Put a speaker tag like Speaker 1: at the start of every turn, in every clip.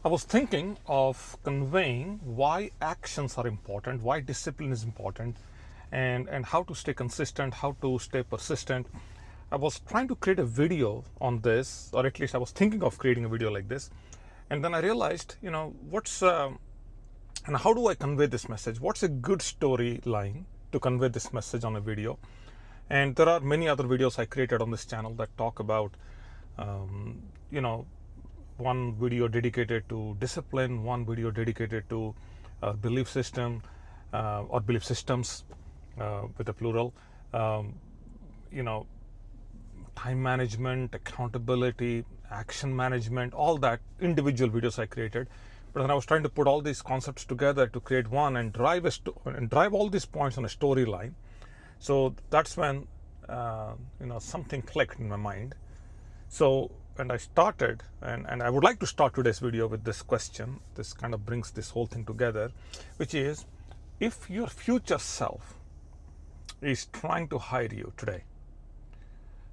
Speaker 1: I was thinking of conveying why actions are important, why discipline is important, and how to stay consistent, how to stay persistent. I was trying to create a video on this, or at least I was thinking of creating a video like this. And then I realized, and how do I convey this message? What's a good storyline to convey this message on a video? And there are many other videos I created on this channel that talk about, um, you know, one video dedicated to discipline, one video dedicated to belief system or belief systems with a plural, um, you know, time management, accountability, action management, all that individual videos I created. But then I was trying to put all these concepts together to create one and drive all these points on a storyline. So that's when something clicked in my mind. So and I started, and I would like to start today's video with this question. This kind of brings this whole thing together, which is, if your future self is trying to hire you today,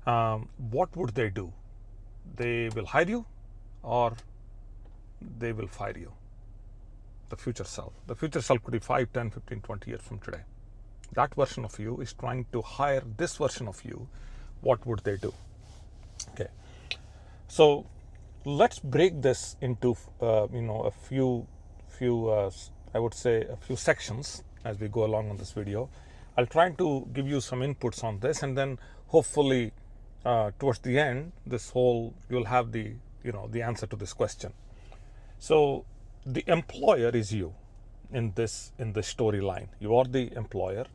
Speaker 1: what would they do? They will hire you, or they will fire you? The future self. The future self could be 5, 10, 15, 20 years from today. That version of you is trying to hire this version of you. What would they do? Okay. So let's break this into a few I would say a few sections as we go along on this video. I'll try to give you some inputs on this, and then hopefully towards the end, you'll have the answer to this question. So the employer is you in the storyline. You are the employer,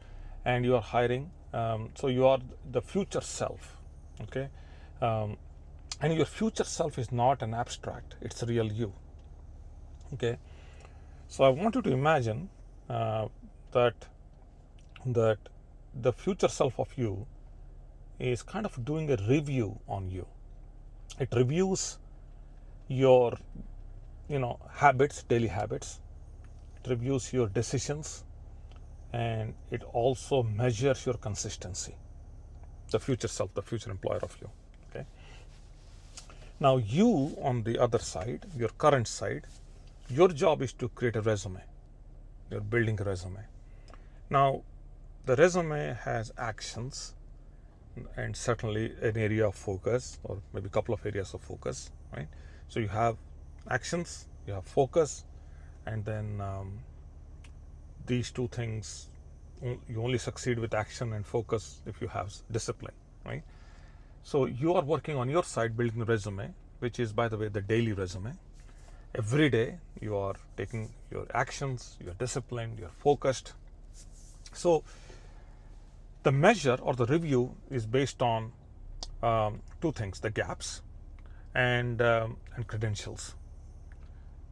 Speaker 1: and you are hiring. So you are the future self. Okay. And your future self is not an abstract, it's a real you. Okay. So I want you to imagine that the future self of you is kind of doing a review on you. It reviews your habits, daily habits. It reviews your decisions, and it also measures your consistency. The future self, the future employer of you. Okay. Now you, on the other side, your current side, your job is to create a resume. You're building a resume. Now the resume has actions and certainly an area of focus, or maybe a couple of areas of focus, right? So you have actions, you have focus, and then these two things, you only succeed with action and focus if you have discipline, right? So you are working on your side building the resume, which is, by the way, the daily resume. Every day you are taking your actions, you're disciplined, you're focused. So the measure or the review is based on two things: the gaps and credentials.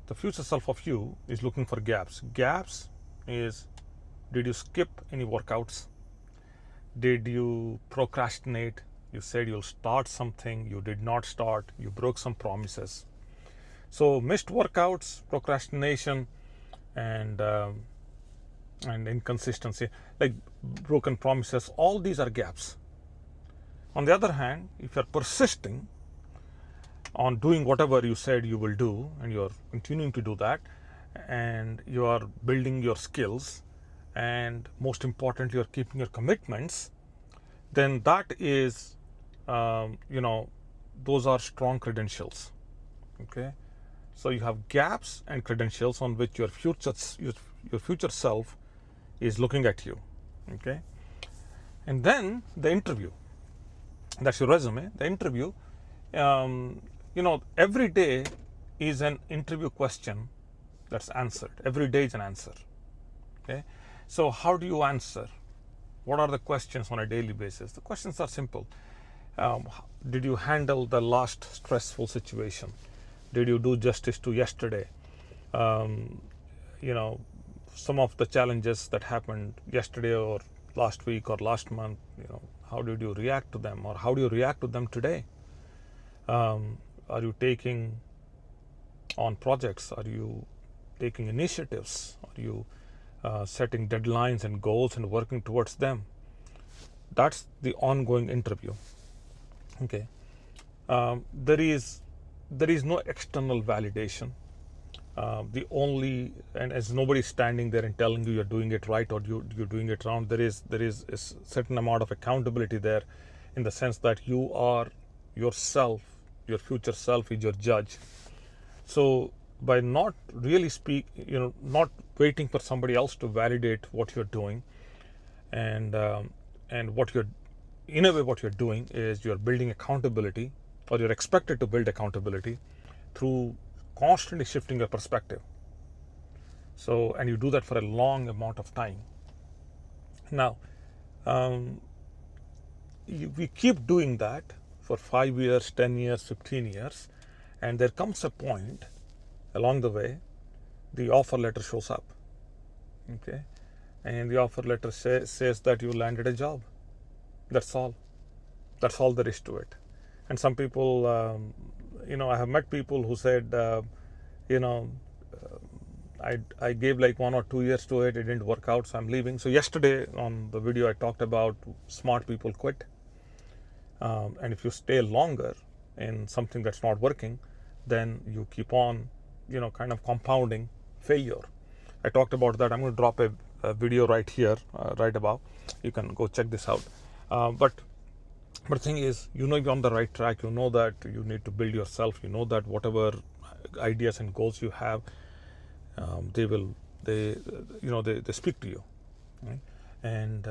Speaker 1: The future self of you is looking for gaps. Gaps is, did you skip any workouts? Did you procrastinate? You said you'll start something, you did not start, you broke some promises. So missed workouts, procrastination, and inconsistency, like broken promises, all these are gaps. On the other hand, if you're persisting on doing whatever you said you will do, and you're continuing to do that, and you are building your skills, and most importantly, you're keeping your commitments, then that is those are strong credentials. Okay. So you have gaps and credentials on which your future self is looking at you. Okay. And then the interview, that's your resume. The interview, every day is an interview question that's answered. Every day is an answer. Okay. So how do you answer? What are the questions on a daily basis? The questions are simple. Did you handle the last stressful situation? Did you do justice to yesterday? Some of the challenges that happened yesterday or last week or last month, how did you react to them, or how do you react to them today? Are you taking on projects? Are you taking initiatives? Are you setting deadlines and goals and working towards them? That's the ongoing interview. Okay. There is no external validation. And as nobody standing there and telling you you're doing it right or you're doing it wrong, there is a certain amount of accountability there, in the sense that you are yourself, your future self is your judge. So by not really not waiting for somebody else to validate what you're doing, and what you're in a way what you're doing is you're building accountability, or you're expected to build accountability through constantly shifting your perspective. So, and you do that for a long amount of time. Now, we keep doing that for 5 years, 10 years, 15 years, and there comes a point along the way, the offer letter shows up. Okay, and the offer letter says that you landed a job. That's all. That's all there is to it. And some people, I have met people who said, I gave like 1 or 2 years to it. It didn't work out, so I'm leaving. So yesterday on the video, I talked about smart people quit. And if you stay longer in something that's not working, then you keep on, kind of compounding failure. I talked about that. I'm going to drop a video right here, right above. You can go check this out. But the thing is, you're on the right track. You know that you need to build yourself. You know that whatever ideas and goals you have, they speak to you, right? And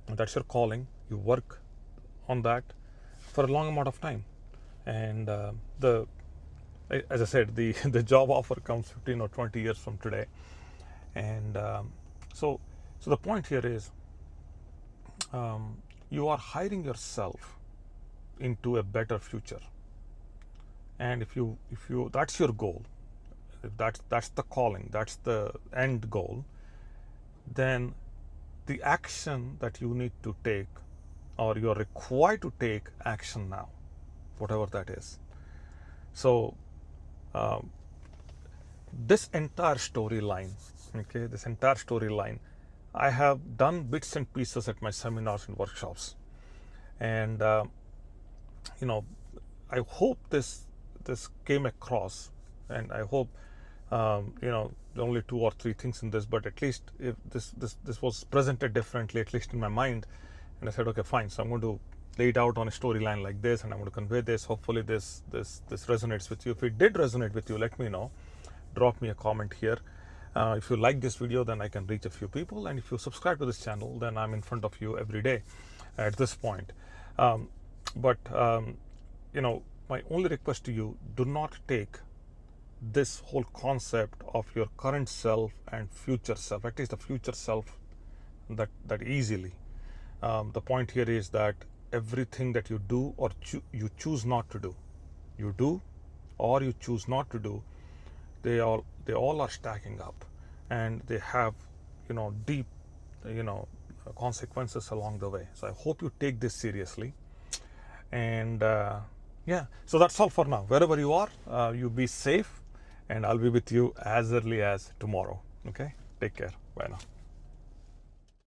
Speaker 1: that's your calling. You work on that for a long amount of time, and as I said, the job offer comes 15 or 20 years from today, and so the point here is, you are hiring yourself into a better future, and if you that's your goal, if that's the calling, that's the end goal, then the action that you need to take, or you're required to take action now, whatever that is. So this entire storyline, I have done bits and pieces at my seminars and workshops, and I hope this came across, and I hope only 2 or 3 things in this, but at least if this was presented differently, at least in my mind, and I said, okay, fine, so I'm going to lay it out on a storyline like this, and I'm going to convey this. Hopefully this resonates with you. If it did resonate with you, let me know. Drop me a comment here. If you like this video, then I can reach a few people, and if you subscribe to this channel, then I'm in front of you every day at this point. But my only request to you, do not take this whole concept of your current self and future self, at least the future self, that easily. The point here is that everything that you do or you choose not to do, you do or you choose not to do, they all are stacking up, and they have deep consequences along the way. So I hope you take this seriously, and so that's all for now. Wherever you are, you be safe, and I'll be with you as early as tomorrow. Okay, take care. Bye now.